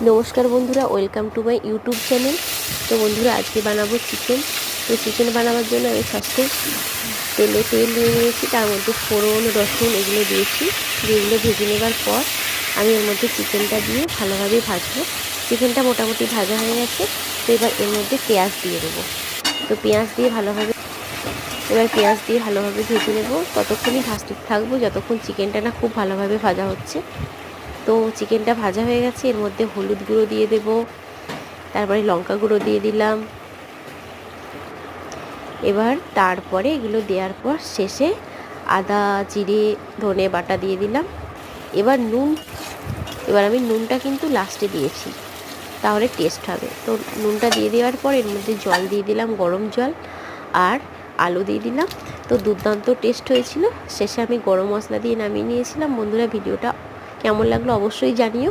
নমস্কার বন্ধুরা, welcome to my YouTube channel. তো বন্ধুরা, আজকে বানাবো চিকেন। তো চিকেন বানাবার জন্য আমি ফার্স্টে তেল নিয়ে নিয়েছি, তার মধ্যে ফোড়ন, রসুন এগুলো দিয়েছি। যেগুলো ভেজে নেবার পর আমি এর মধ্যে চিকেনটা দিয়ে ভালোভাবে ভাজবো। চিকেনটা মোটামুটি ভাজা হয়ে গেছে। তো এবার এর মধ্যে পেঁয়াজ দিয়ে দেবো। তো পেঁয়াজ দিয়ে ভালোভাবে ভেজে নেবো। ততক্ষণই ভাজতে থাকবো যতক্ষণ চিকেনটা না খুব ভালোভাবে ভাজা হচ্ছে। তো চিকেনটা ভাজা হয়ে গেছে, এর মধ্যে হলুদ গুঁড়ো দিয়ে দেব, তারপরে লঙ্কা গুঁড়ো দিয়ে দিলাম। এবার তারপরে এগুলো দেওয়ার পর শেষে আদা, জিরে, ধনে বাটা দিয়ে দিলাম। এবার আমি নুনটা কিন্তু লাস্টে দিয়েছি, তাহলে টেস্ট হবে। তো নুনটা দিয়ে দেওয়ার পর এর মধ্যে জল দিয়ে দিলাম, গরম জল, আর আলু দিয়ে দিলাম। তো দুর্দান্ত টেস্ট হয়েছিল। শেষে আমি গরম মশলা দিয়ে নামিয়ে নিয়েছিলাম। বন্ধুরা, ভিডিওটা কেমন লাগলো অবশ্যই জানিও।